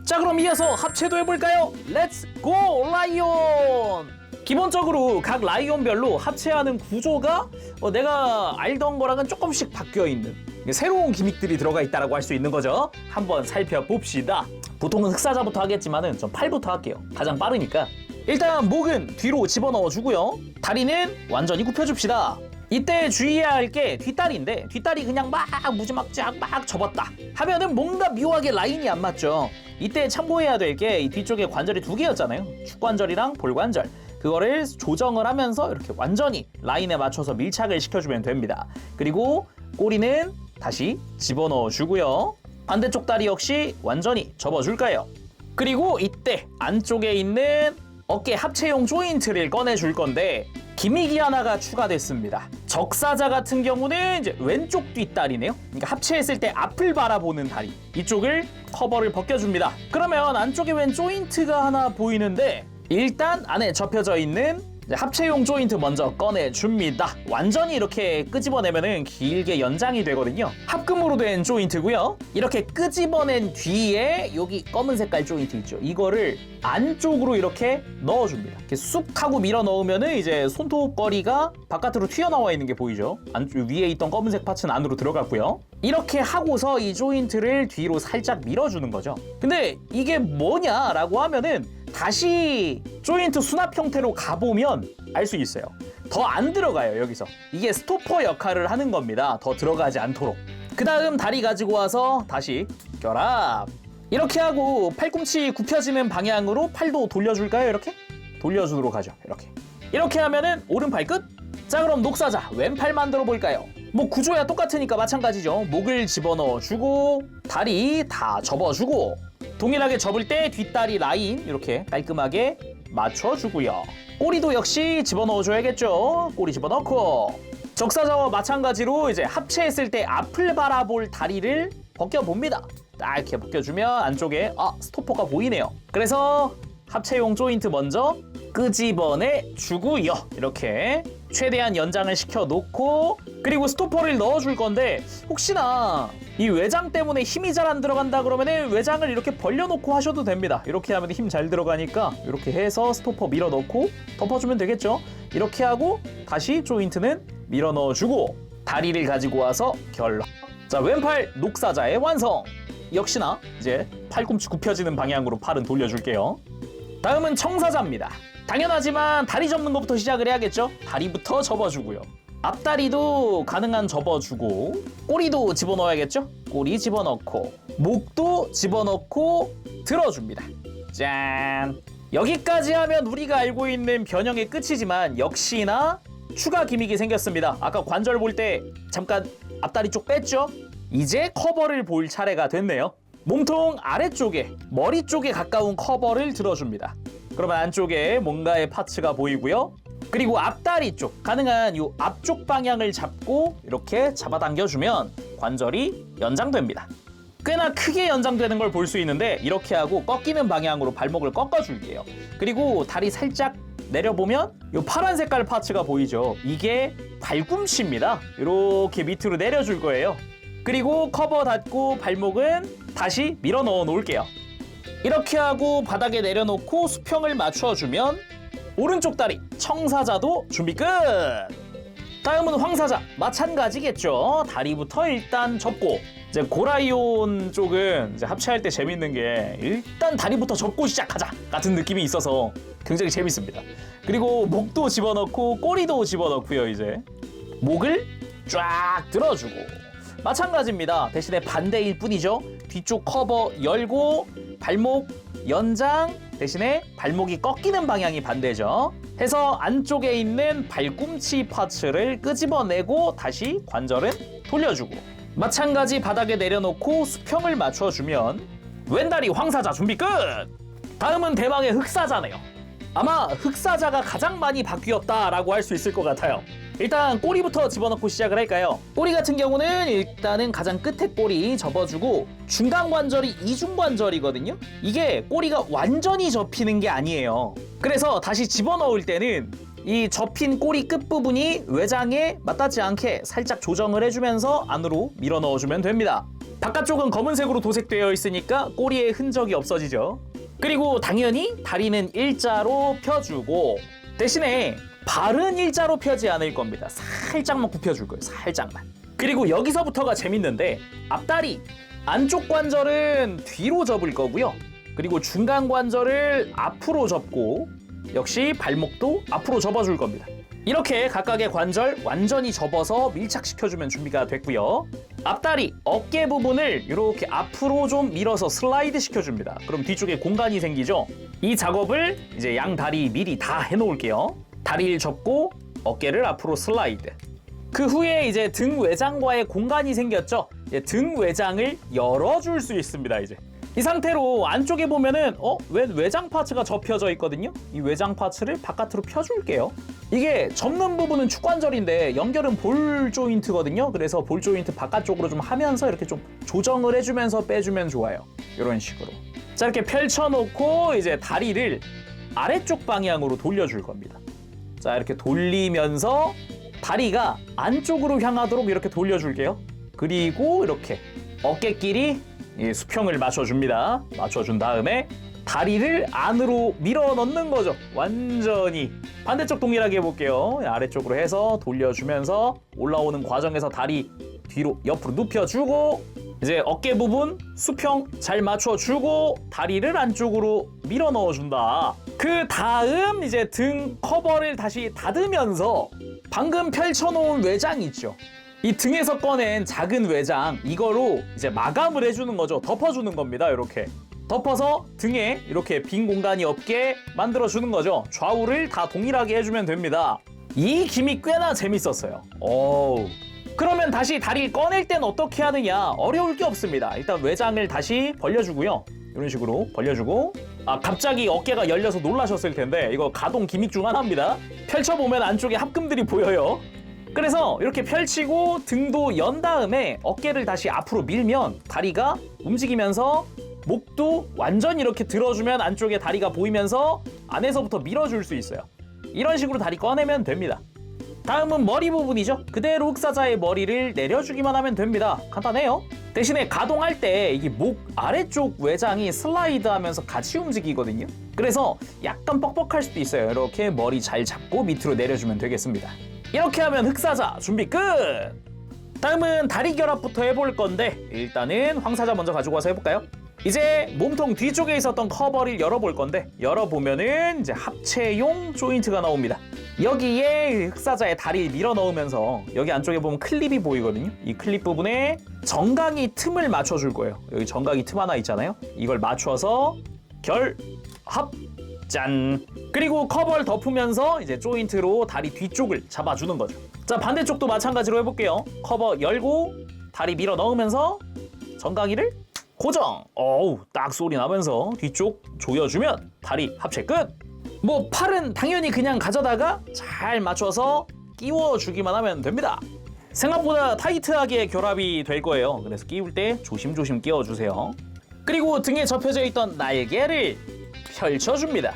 자, 그럼 이어서 합체도 해볼까요? 렛츠 고 라이온! 기본적으로 각 라이온별로 합체하는 구조가 내가 알던 거랑은 조금씩 바뀌어있는 새로운 기믹들이 들어가 있다고 할 수 있는 거죠. 한번 살펴봅시다. 보통은 흑사자부터 하겠지만은 전 팔부터 할게요. 가장 빠르니까. 일단 목은 뒤로 집어넣어 주고요. 다리는 완전히 굽혀줍시다. 이때 주의해야 할 게 뒷다리인데 뒷다리 그냥 막 무지막지하게 막 접었다 하면은 뭔가 묘하게 라인이 안 맞죠. 이때 참고해야 될 게 이 뒤쪽에 관절이 2개였잖아요. 축관절이랑 볼관절. 그거를 조정을 하면서 이렇게 완전히 라인에 맞춰서 밀착을 시켜주면 됩니다. 그리고 꼬리는 다시 집어넣어 주고요. 반대쪽 다리 역시 완전히 접어줄까요? 그리고 이때 안쪽에 있는 어깨 합체용 조인트를 꺼내줄 건데 기믹이 하나가 추가됐습니다. 적사자 같은 경우는 이제 왼쪽 뒷다리네요. 그러니까 합체했을 때 앞을 바라보는 다리. 이쪽을 커버를 벗겨줍니다. 그러면 안쪽에 웬 조인트가 하나 보이는데 일단 안에 접혀져 있는 합체용 조인트 먼저 꺼내줍니다. 완전히 이렇게 끄집어내면은 길게 연장이 되거든요. 합금으로 된 조인트고요. 이렇게 끄집어낸 뒤에 여기 검은 색깔 조인트 있죠. 이거를 안쪽으로 이렇게 넣어줍니다. 이렇게 쑥 하고 밀어 넣으면은 이제 손톱거리가 바깥으로 튀어나와 있는 게 보이죠. 위에 있던 검은색 파츠는 안으로 들어갔고요. 이렇게 하고서 이 조인트를 뒤로 살짝 밀어주는 거죠. 근데 이게 뭐냐라고 하면은 다시 조인트 수납 형태로 가보면 알 수 있어요. 더 안 들어가요, 여기서. 이게 스토퍼 역할을 하는 겁니다. 더 들어가지 않도록. 그 다음 다리 가지고 와서 다시 결합. 이렇게 하고 팔꿈치 굽혀지는 방향으로 팔도 돌려줄까요, 이렇게? 돌려주도록 하죠, 이렇게. 이렇게 하면은 오른팔 끝. 자, 그럼 녹사자 왼팔 만들어 볼까요? 뭐 구조야 똑같으니까 마찬가지죠. 목을 집어넣어주고 다리 다 접어주고 동일하게 접을 때 뒷다리 라인 이렇게 깔끔하게 맞춰주고요. 꼬리도 역시 집어넣어줘야겠죠. 꼬리 집어넣고 적사자와 마찬가지로 이제 합체했을 때 앞을 바라볼 다리를 벗겨봅니다. 딱 이렇게 벗겨주면 안쪽에 스토퍼가 보이네요. 그래서 합체용 조인트 먼저 끄집어내 주고요. 이렇게 최대한 연장을 시켜놓고 그리고 스토퍼를 넣어줄 건데 혹시나 이 외장 때문에 힘이 잘 안 들어간다 그러면은 외장을 이렇게 벌려놓고 하셔도 됩니다. 이렇게 하면 힘 잘 들어가니까 이렇게 해서 스토퍼 밀어 넣고 덮어주면 되겠죠. 이렇게 하고 다시 조인트는 밀어 넣어주고 다리를 가지고 와서 결합. 자, 왼팔 녹사자의 완성. 역시나 이제 팔꿈치 굽혀지는 방향으로 팔은 돌려줄게요. 다음은 청사자입니다. 당연하지만 다리 접는 것부터 시작을 해야겠죠. 다리부터 접어주고요. 앞다리도 가능한 접어주고 꼬리도 집어넣어야겠죠. 꼬리 집어넣고 목도 집어넣고 들어줍니다. 짠! 여기까지 하면 우리가 알고 있는 변형의 끝이지만 역시나 추가 기믹이 생겼습니다. 아까 관절 볼 때 잠깐 앞다리 쪽 뺐죠? 이제 커버를 볼 차례가 됐네요. 몸통 아래쪽에 머리 쪽에 가까운 커버를 들어줍니다. 그러면 안쪽에 뭔가의 파츠가 보이고요. 그리고 앞다리 쪽 가능한 이 앞쪽 방향을 잡고 이렇게 잡아당겨주면 관절이 연장됩니다. 꽤나 크게 연장되는 걸 볼 수 있는데 이렇게 하고 꺾이는 방향으로 발목을 꺾어줄게요. 그리고 다리 살짝 내려보면 이 파란 색깔 파츠가 보이죠. 이게 발꿈치입니다. 이렇게 밑으로 내려줄 거예요. 그리고 커버 닫고 발목은 다시 밀어 넣어 놓을게요. 이렇게 하고 바닥에 내려놓고 수평을 맞춰주면 오른쪽 다리 청사자도 준비 끝! 다음은 황사자 마찬가지겠죠. 다리부터 일단 접고 이제 고라이온 쪽은 이제 합체할 때 재밌는 게 일단 다리부터 접고 시작하자 같은 느낌이 있어서 굉장히 재밌습니다. 그리고 목도 집어넣고 꼬리도 집어넣고요. 이제 목을 쫙 들어주고 마찬가지입니다. 대신에 반대일 뿐이죠. 뒤쪽 커버 열고 발목 연장 대신에 발목이 꺾이는 방향이 반대죠. 해서 안쪽에 있는 발꿈치 파츠를 끄집어내고 다시 관절은 돌려주고 마찬가지 바닥에 내려놓고 수평을 맞춰주면 왼다리 황사자 준비 끝! 다음은 대망의 흑사자네요. 아마 흑사자가 가장 많이 바뀌었다라고 할 수 있을 것 같아요. 일단 꼬리부터 집어넣고 시작을 할까요? 꼬리 같은 경우는 일단은 가장 끝에 꼬리 접어주고 중간 관절이 이중관절이거든요. 이게 꼬리가 완전히 접히는 게 아니에요. 그래서 다시 집어넣을 때는 이 접힌 꼬리 끝부분이 외장에 맞닿지 않게 살짝 조정을 해주면서 안으로 밀어 넣어주면 됩니다. 바깥쪽은 검은색으로 도색되어 있으니까 꼬리에 흔적이 없어지죠. 그리고 당연히 다리는 일자로 펴주고 대신에 발은 일자로 펴지 않을 겁니다. 살짝만 굽혀줄 거예요. 살짝만. 그리고 여기서부터가 재밌는데 앞다리 안쪽 관절은 뒤로 접을 거고요. 그리고 중간 관절을 앞으로 접고 역시 발목도 앞으로 접어줄 겁니다. 이렇게 각각의 관절 완전히 접어서 밀착시켜주면 준비가 됐고요. 앞다리, 어깨 부분을 이렇게 앞으로 좀 밀어서 슬라이드 시켜줍니다. 그럼 뒤쪽에 공간이 생기죠? 이 작업을 이제 양 다리 미리 다 해놓을게요. 다리를 접고 어깨를 앞으로 슬라이드. 그 후에 이제 등 외장과의 공간이 생겼죠. 이제 등 외장을 열어줄 수 있습니다. 이제 이 상태로 안쪽에 보면은 왜 외장 파츠가 접혀져 있거든요. 이 외장 파츠를 바깥으로 펴줄게요. 이게 접는 부분은 축관절인데 연결은 볼 조인트거든요. 그래서 볼 조인트 바깥쪽으로 좀 하면서 이렇게 좀 조정을 해주면서 빼주면 좋아요. 이런 식으로. 자, 이렇게 펼쳐놓고 이제 다리를 아래쪽 방향으로 돌려줄 겁니다. 자, 이렇게 돌리면서 다리가 안쪽으로 향하도록 이렇게 돌려줄게요. 그리고 이렇게 어깨끼리 수평을 맞춰줍니다. 맞춰준 다음에 다리를 안으로 밀어 넣는 거죠. 완전히. 반대쪽 동일하게 해볼게요. 아래쪽으로 해서 돌려주면서 올라오는 과정에서 다리 뒤로 옆으로 눕혀주고 이제 어깨 부분 수평 잘 맞춰주고 다리를 안쪽으로 밀어 넣어준다. 그 다음 이제 등 커버를 다시 닫으면서 방금 펼쳐놓은 외장 있죠. 이 등에서 꺼낸 작은 외장 이거로 이제 마감을 해주는 거죠. 덮어주는 겁니다. 이렇게 덮어서 등에 이렇게 빈 공간이 없게 만들어주는 거죠. 좌우를 다 동일하게 해주면 됩니다. 이 기믹 꽤나 재밌었어요. 그러면 다시 다리를 꺼낼 땐 어떻게 하느냐? 어려울 게 없습니다. 일단 외장을 다시 벌려주고요. 이런 식으로 벌려주고 갑자기 어깨가 열려서 놀라셨을 텐데 이거 가동 기믹 중 하나입니다. 펼쳐보면 안쪽에 합금들이 보여요. 그래서 이렇게 펼치고 등도 연 다음에 어깨를 다시 앞으로 밀면 다리가 움직이면서 목도 완전히 이렇게 들어주면 안쪽에 다리가 보이면서 안에서부터 밀어줄 수 있어요. 이런 식으로 다리 꺼내면 됩니다. 다음은 머리 부분이죠. 그대로 흑사자의 머리를 내려주기만 하면 됩니다. 간단해요. 대신에 가동할 때 이게 목 아래쪽 외장이 슬라이드 하면서 같이 움직이거든요. 그래서 약간 뻑뻑할 수도 있어요. 이렇게 머리 잘 잡고 밑으로 내려주면 되겠습니다. 이렇게 하면 흑사자 준비 끝! 다음은 다리 결합부터 해볼 건데 일단은 황사자 먼저 가지고 와서 해볼까요? 이제 몸통 뒤쪽에 있었던 커버를 열어볼 건데 열어보면은 이제 합체용 조인트가 나옵니다. 여기에 흑사자의 다리를 밀어 넣으면서 여기 안쪽에 보면 클립이 보이거든요. 이 클립 부분에 정강이 틈을 맞춰줄 거예요. 여기 정강이 틈 하나 있잖아요. 이걸 맞춰서 결합 짠! 그리고 커버를 덮으면서 이제 조인트로 다리 뒤쪽을 잡아주는 거죠. 자, 반대쪽도 마찬가지로 해볼게요. 커버 열고 다리 밀어 넣으면서 정강이를 고정! 딱 소리 나면서 뒤쪽 조여주면 다리 합체 끝! 뭐 팔은 당연히 그냥 가져다가 잘 맞춰서 끼워주기만 하면 됩니다. 생각보다 타이트하게 결합이 될 거예요. 그래서 끼울 때 조심조심 끼워주세요. 그리고 등에 접혀져 있던 날개를 펼쳐줍니다.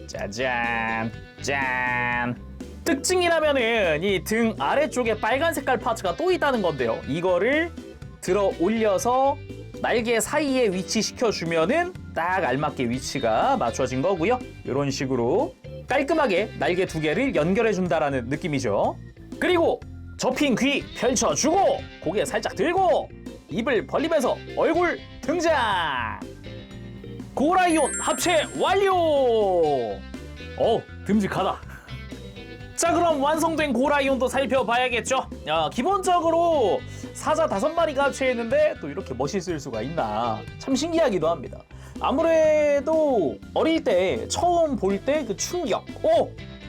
짜잔! 짠! 특징이라면은 이 등 아래쪽에 빨간 색깔 파츠가 또 있다는 건데요. 이거를 들어 올려서 날개 사이에 위치시켜주면은 딱 알맞게 위치가 맞춰진 거고요. 이런 식으로 깔끔하게 날개 두 개를 연결해준다라는 느낌이죠. 그리고 접힌 귀 펼쳐주고 고개 살짝 들고 입을 벌리면서 얼굴 등장! 고라이온 합체 완료! 듬직하다. 자, 그럼 완성된 고라이온도 살펴봐야겠죠. 기본적으로 사자 5마리가 합체했는데 또 이렇게 멋있을 수가 있나 참 신기하기도 합니다. 아무래도 어릴 때 처음 볼 때 그 충격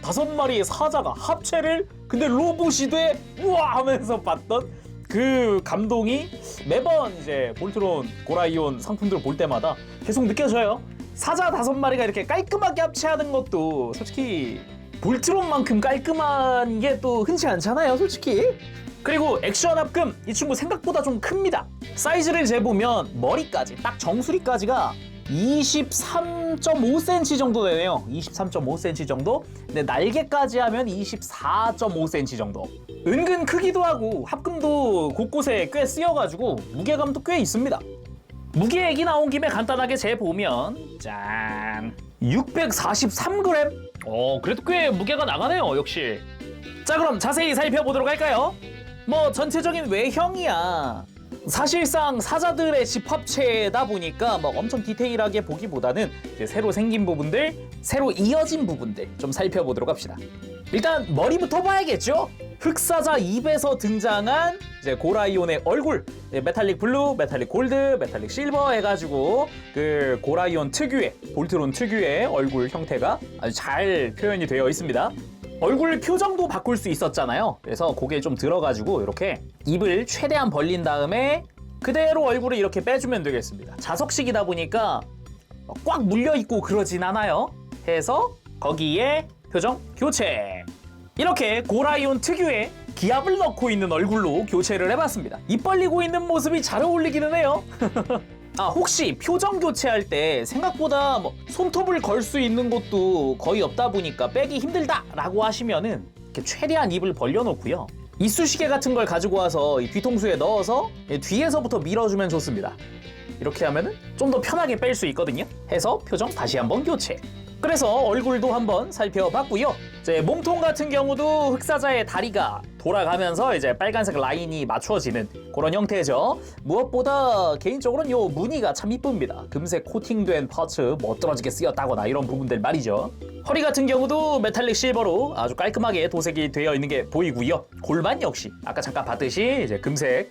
5마리의 사자가 합체를 근데 로봇이 돼 우와 하면서 봤던 그 감동이 매번 이제 볼트론 고라이온 상품들을 볼 때마다 계속 느껴져요. 사자 5마리가 이렇게 깔끔하게 합체하는 것도 솔직히 볼트론만큼 깔끔한 게 또 흔치 않잖아요, 솔직히. 그리고 액션 합금 이 친구 생각보다 좀 큽니다. 사이즈를 재보면 머리까지 딱 정수리까지가 23.5cm 정도 되네요. 23.5cm 정도. 근데 날개까지 하면 24.5cm 정도. 은근 크기도 하고 합금도 곳곳에 꽤 쓰여가지고 무게감도 꽤 있습니다. 무게 얘기 나온 김에 간단하게 재보면 짠! 643g? 그래도 꽤 무게가 나가네요, 역시. 자, 그럼 자세히 살펴보도록 할까요? 뭐 전체적인 외형이야 사실상 사자들의 집합체다 보니까 막 엄청 디테일하게 보기보다는 이제 새로 생긴 부분들, 새로 이어진 부분들 좀 살펴보도록 합시다. 일단 머리부터 봐야겠죠? 흑사자 입에서 등장한 이제 고라이온의 얼굴, 메탈릭 블루, 메탈릭 골드, 메탈릭 실버 해가지고 그 고라이온 특유의, 볼트론 특유의 얼굴 형태가 아주 잘 표현이 되어 있습니다. 얼굴 표정도 바꿀 수 있었잖아요. 그래서 고개 좀 들어가지고 이렇게 입을 최대한 벌린 다음에 그대로 얼굴을 이렇게 빼주면 되겠습니다. 자석식이다 보니까 꽉 물려있고 그러진 않아요. 해서 거기에 표정 교체. 이렇게 고라이온 특유의 기압을 넣고 있는 얼굴로 교체를 해봤습니다. 입 벌리고 있는 모습이 잘 어울리기는 해요. 혹시 표정 교체할 때 생각보다 손톱을 걸 수 있는 곳도 거의 없다 보니까 빼기 힘들다라고 하시면은 이렇게 최대한 입을 벌려놓고요. 이쑤시개 같은 걸 가지고 와서 이 뒤통수에 넣어서 뒤에서부터 밀어주면 좋습니다. 이렇게 하면은 좀 더 편하게 뺄 수 있거든요. 해서 표정 다시 한번 교체. 그래서 얼굴도 한번 살펴봤고요. 이제 몸통 같은 경우도 흑사자의 다리가 돌아가면서 이제 빨간색 라인이 맞춰지는 그런 형태죠. 무엇보다 개인적으로는 요 무늬가 참 이쁩니다. 금색 코팅된 파츠 멋들어지게 쓰였다거나 이런 부분들 말이죠. 허리 같은 경우도 메탈릭 실버로 아주 깔끔하게 도색이 되어 있는 게 보이고요. 골반 역시 아까 잠깐 봤듯이 이제 금색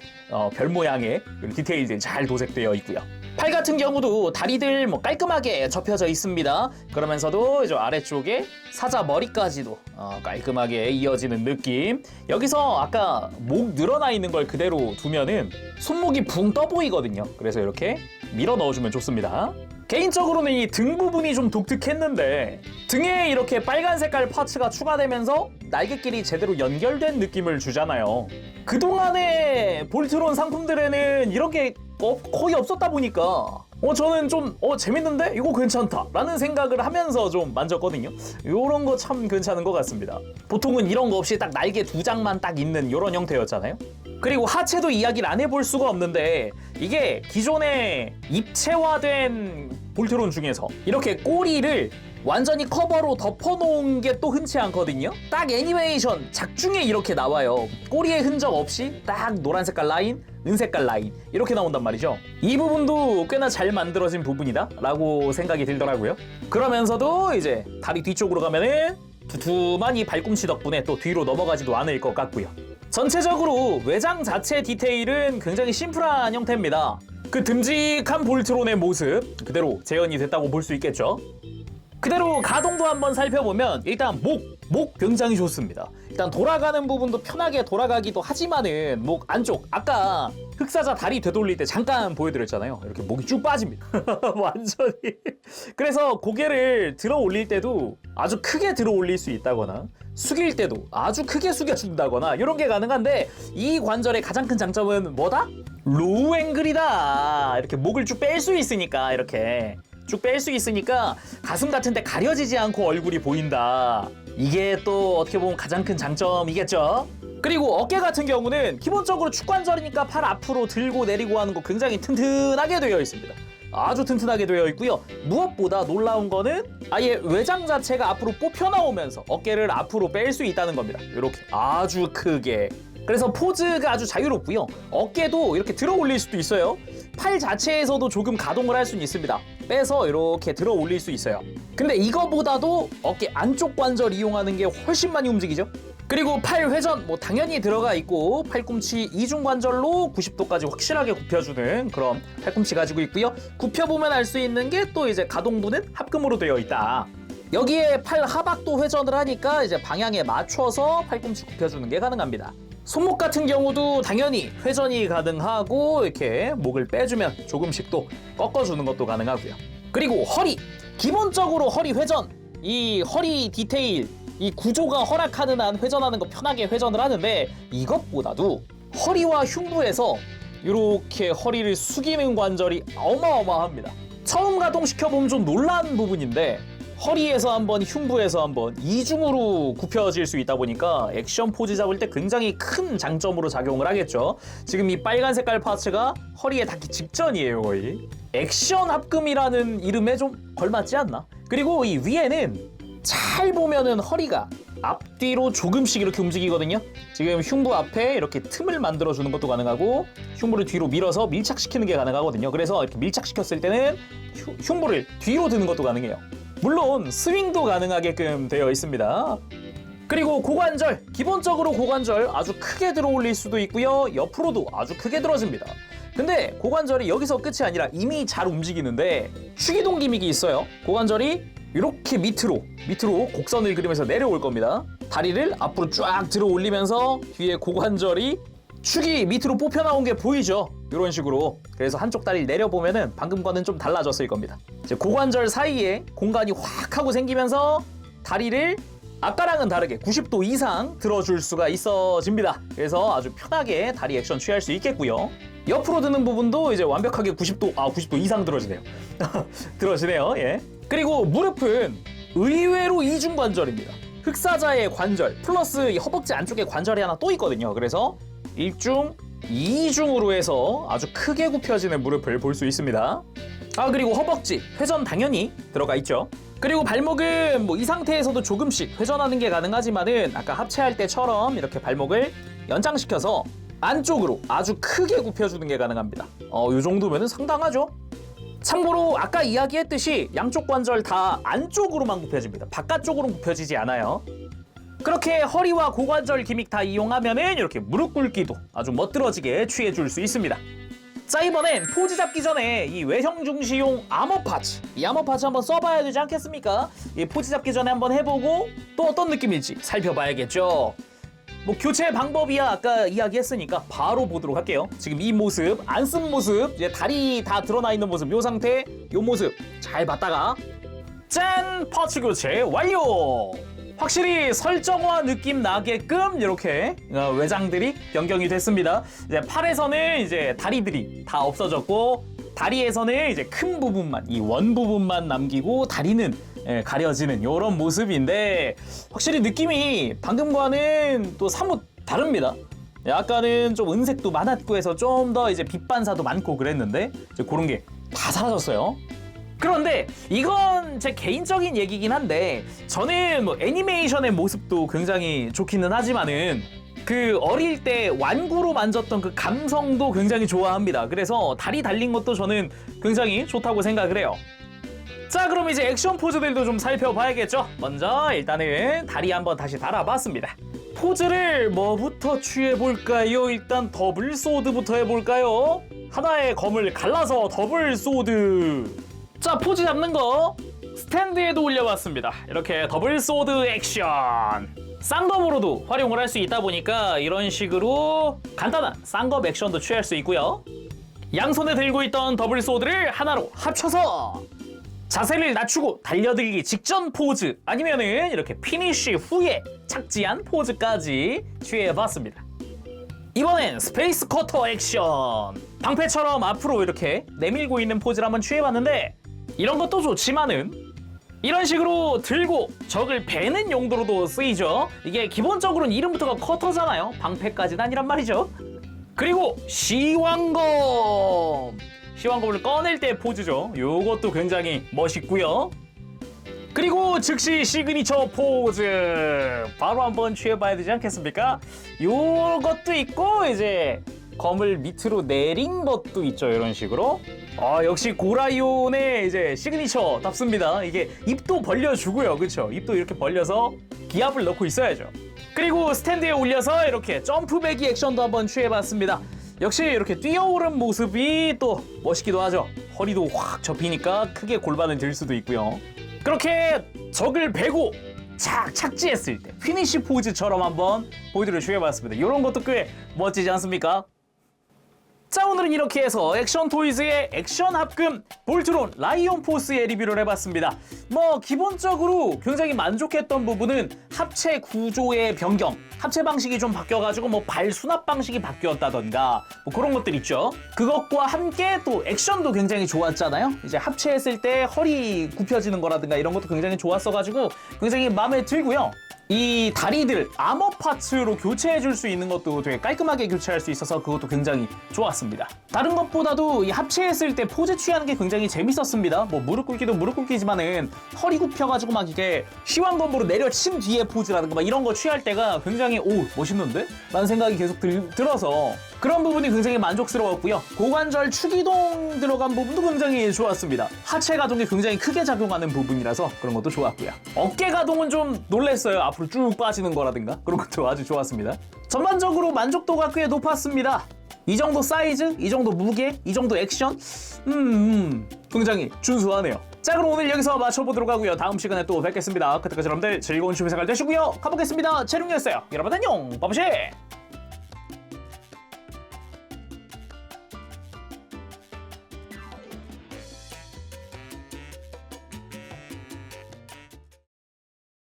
별 모양의 디테일들 잘 도색되어 있고요. 팔 같은 경우도 다리들 깔끔하게 접혀져 있습니다. 그러면서도 이제 아래쪽에 사자 머리까지도 깔끔하게 이어지는 느낌. 여기서 아까 목 늘어나 있는 걸 그대로 두면은 손목이 붕 떠 보이거든요. 그래서 이렇게 밀어 넣어주면 좋습니다. 개인적으로는 이 등 부분이 좀 독특했는데 등에 이렇게 빨간 색깔 파츠가 추가되면서 날개끼리 제대로 연결된 느낌을 주잖아요. 그동안의 볼트론 상품들에는 이런 게 거의 없었다 보니까 저는 좀 재밌는데? 이거 괜찮다 라는 생각을 하면서 좀 만졌거든요. 요런 거 참 괜찮은 것 같습니다. 보통은 이런 거 없이 딱 날개 두 장만 딱 있는 요런 형태였잖아요. 그리고 하체도 이야기를 안 해볼 수가 없는데 이게 기존의 입체화된 볼트론 중에서 이렇게 꼬리를 완전히 커버로 덮어놓은 게 또 흔치 않거든요. 딱 애니메이션 작중에 이렇게 나와요. 꼬리의 흔적 없이 딱 노란 색깔 라인, 은색깔 라인 이렇게 나온단 말이죠. 이 부분도 꽤나 잘 만들어진 부분이다 라고 생각이 들더라고요. 그러면서도 이제 다리 뒤쪽으로 가면은 두툼한 이 발꿈치 덕분에 또 뒤로 넘어가지도 않을 것 같고요. 전체적으로 외장 자체 디테일은 굉장히 심플한 형태입니다. 그 듬직한 볼트론의 모습 그대로 재현이 됐다고 볼 수 있겠죠. 그대로 가동도 한번 살펴보면 일단 목 굉장히 좋습니다. 일단 돌아가는 부분도 편하게 돌아가기도 하지만은 목 안쪽 아까 흑사자 다리 되돌릴 때 잠깐 보여드렸잖아요. 이렇게 목이 쭉 빠집니다. 완전히. 그래서 고개를 들어 올릴 때도 아주 크게 들어 올릴 수 있다거나 숙일 때도 아주 크게 숙여준다거나 이런 게 가능한데 이 관절의 가장 큰 장점은 뭐다? 로우 앵글이다. 이렇게 목을 쭉 뺄 수 있으니까 이렇게 쭉 뺄 수 있으니까 가슴 같은 데 가려지지 않고 얼굴이 보인다. 이게 또 어떻게 보면 가장 큰 장점이겠죠. 그리고 어깨 같은 경우는 기본적으로 축관절이니까 팔 앞으로 들고 내리고 하는 거 굉장히 튼튼하게 되어 있습니다. 아주 튼튼하게 되어 있고요. 무엇보다 놀라운 거는 아예 외장 자체가 앞으로 뽑혀 나오면서 어깨를 앞으로 뺄 수 있다는 겁니다. 이렇게 아주 크게. 그래서 포즈가 아주 자유롭고요. 어깨도 이렇게 들어 올릴 수도 있어요. 팔 자체에서도 조금 가동을 할 수는 있습니다. 빼서 이렇게 들어 올릴 수 있어요. 근데 이거보다도 어깨 안쪽 관절 이용하는 게 훨씬 많이 움직이죠. 그리고 팔 회전 당연히 들어가 있고 팔꿈치 이중관절로 90도까지 확실하게 굽혀주는 그런 팔꿈치 가지고 있고요. 굽혀보면 알 수 있는 게 또 이제 가동부는 합금으로 되어 있다. 여기에 팔 하박도 회전을 하니까 이제 방향에 맞춰서 팔꿈치 굽혀주는 게 가능합니다. 손목 같은 경우도 당연히 회전이 가능하고 이렇게 목을 빼주면 조금씩 또 꺾어주는 것도 가능하고요. 그리고 허리! 기본적으로 허리 회전! 이 허리 디테일, 이 구조가 허락하는 한 회전하는 거 편하게 회전을 하는데 이것보다도 허리와 흉부에서 이렇게 허리를 숙이는 관절이 어마어마합니다. 처음 가동시켜보면 좀 놀란 부분인데 허리에서 한번 흉부에서 한번 이중으로 굽혀질 수 있다 보니까 액션 포즈 잡을 때 굉장히 큰 장점으로 작용을 하겠죠. 지금 이 빨간 색깔 파츠가 허리에 닿기 직전이에요 거의. 액션 합금이라는 이름에 좀 걸맞지 않나? 그리고 이 위에는 잘 보면은 허리가 앞뒤로 조금씩 이렇게 움직이거든요. 지금 흉부 앞에 이렇게 틈을 만들어주는 것도 가능하고 흉부를 뒤로 밀어서 밀착시키는 게 가능하거든요. 그래서 이렇게 밀착시켰을 때는 흉부를 뒤로 드는 것도 가능해요. 물론 스윙도 가능하게끔 되어 있습니다. 그리고 고관절, 기본적으로 고관절 아주 크게 들어 올릴 수도 있고요. 옆으로도 아주 크게 들어집니다. 근데 고관절이 여기서 끝이 아니라 이미 잘 움직이는데 축이동 기믹이 있어요. 고관절이 이렇게 밑으로 곡선을 그리면서 내려올 겁니다. 다리를 앞으로 쫙 들어 올리면서 뒤에 고관절이 축이 밑으로 뽑혀 나온 게 보이죠? 이런 식으로. 그래서 한쪽 다리를 내려보면은 방금과는 좀 달라졌을 겁니다. 이제 고관절 사이에 공간이 확 하고 생기면서 다리를 아까랑은 다르게 90도 이상 들어줄 수가 있어집니다. 그래서 아주 편하게 다리 액션 취할 수 있겠고요. 옆으로 드는 부분도 이제 완벽하게 90도 이상 들어지네요. 들어지네요. 예. 그리고 무릎은 의외로 이중관절입니다. 흑사자의 관절 플러스 이 허벅지 안쪽에 관절이 하나 또 있거든요. 그래서 1중, 2중으로 해서 아주 크게 굽혀지는 무릎을 볼 수 있습니다. 그리고 허벅지 회전 당연히 들어가 있죠. 그리고 발목은 뭐 이 상태에서도 조금씩 회전하는 게 가능하지만은 아까 합체할 때처럼 이렇게 발목을 연장시켜서 안쪽으로 아주 크게 굽혀주는 게 가능합니다. 이 정도면은 상당하죠. 참고로 아까 이야기했듯이 양쪽 관절 다 안쪽으로만 굽혀집니다. 바깥쪽으로 굽혀지지 않아요. 그렇게 허리와 고관절 기믹 다 이용하면은 이렇게 무릎 꿇기도 아주 멋들어지게 취해줄 수 있습니다. 자, 이번엔 포즈 잡기 전에 이 외형 중시용 아머 파츠, 이 아머 파츠 한번 써봐야 되지 않겠습니까? 이 포즈 잡기 전에 한번 해보고 또 어떤 느낌일지 살펴봐야겠죠. 뭐 교체 방법이야 아까 이야기했으니까 바로 보도록 할게요. 지금 이 모습, 안 쓴 모습, 이제 다리 다 드러나 있는 모습, 요 상태, 요 모습 잘 봤다가 짠! 파츠 교체 완료! 확실히 설정화 느낌 나게끔 이렇게 외장들이 변경이 됐습니다. 이제 팔에서는 이제 다리들이 다 없어졌고 다리에서는 이제 큰 부분만, 이 원 부분만 남기고 다리는 가려지는 이런 모습인데 확실히 느낌이 방금과는 또 사뭇 다릅니다. 약간은 좀 은색도 많았고 해서 좀 더 이제 빛 반사도 많고 그랬는데 이제 그런 게 다 사라졌어요. 그런데 이건 제 개인적인 얘기긴 한데 저는 뭐 애니메이션의 모습도 굉장히 좋기는 하지만은 그 어릴 때 완구로 만졌던 그 감성도 굉장히 좋아합니다. 그래서 다리 달린 것도 저는 굉장히 좋다고 생각을 해요. 자, 그럼 이제 액션 포즈들도 좀 살펴봐야겠죠. 먼저 일단은 다리 한번 다시 달아봤습니다. 포즈를 뭐부터 취해볼까요? 일단 더블 소드부터 해볼까요? 하나의 검을 갈라서 더블 소드. 자, 포즈 잡는 거 스탠드에도 올려봤습니다. 이렇게 더블 소드 액션. 쌍검으로도 활용을 할 수 있다 보니까 이런 식으로 간단한 쌍검 액션도 취할 수 있고요. 양손에 들고 있던 더블 소드를 하나로 합쳐서 자세를 낮추고 달려들기 직전 포즈 아니면은 이렇게 피니쉬 후에 착지한 포즈까지 취해봤습니다. 이번엔 스페이스 커터 액션. 방패처럼 앞으로 이렇게 내밀고 있는 포즈를 한번 취해봤는데 이런 것도 좋지만은 이런 식으로 들고 적을 베는 용도로도 쓰이죠. 이게 기본적으로는 이름부터가 커터잖아요. 방패까지는 아니란 말이죠. 그리고 시완검. 시완검을 꺼낼 때 포즈죠. 요것도 굉장히 멋있고요. 그리고 즉시 시그니처 포즈 바로 한번 취해봐야 되지 않겠습니까? 요것도 있고 이제 검을 밑으로 내린 것도 있죠. 이런 식으로. 역시 고라이온의 이제 시그니처답습니다. 이게 입도 벌려주고요. 그쵸? 입도 이렇게 벌려서 기압을 넣고 있어야죠. 그리고 스탠드에 올려서 이렇게 점프배기 액션도 한번 취해봤습니다. 역시 이렇게 뛰어오른 모습이 또 멋있기도 하죠. 허리도 확 접히니까 크게 골반을 들 수도 있고요. 그렇게 적을 베고 착지했을 때 피니쉬 포즈처럼 한번 포즈를 취해봤습니다. 이런 것도 꽤 멋지지 않습니까? 자, 오늘은 이렇게 해서 액션 토이즈의 액션 합금 볼트론 라이온 포스의 리뷰를 해봤습니다. 뭐 기본적으로 굉장히 만족했던 부분은 합체 구조의 변경, 합체 방식이 좀 바뀌어가지고 뭐 발 수납 방식이 바뀌었다던가 뭐 그런 것들 있죠. 그것과 함께 또 액션도 굉장히 좋았잖아요. 이제 합체했을 때 허리 굽혀지는 거라든가 이런 것도 굉장히 좋았어가지고 굉장히 마음에 들고요. 이 다리들 아머 파츠로 교체해줄 수 있는 것도 되게 깔끔하게 교체할 수 있어서 그것도 굉장히 좋았습니다. 다른 것보다도 이 합체했을 때 포즈 취하는 게 굉장히 재밌었습니다. 뭐 무릎 꿇기도 무릎 꿇기지만은 허리 굽혀가지고 막 이게 시완검으로 내려친 뒤에 포즈라든가 막 이런 거 취할 때가 굉장히 멋있는데? 라는 생각이 계속 들어서 그런 부분이 굉장히 만족스러웠고요. 고관절 축이동 들어간 부분도 굉장히 좋았습니다. 하체 가동이 굉장히 크게 작용하는 부분이라서 그런 것도 좋았고요. 어깨 가동은 좀 놀랬어요. 앞으로 쭉 빠지는 거라든가 그런 것도 아주 좋았습니다. 전반적으로 만족도가 꽤 높았습니다. 이 정도 사이즈, 이 정도 무게, 이 정도 액션, 굉장히 준수하네요. 자, 그럼 오늘 여기서 마쳐보도록 하고요. 다음 시간에 또 뵙겠습니다. 그때까지 여러분들 즐거운 취미 생활 되시고요. 가보겠습니다. 재룡이었어요. 여러분 안녕. 빠바시.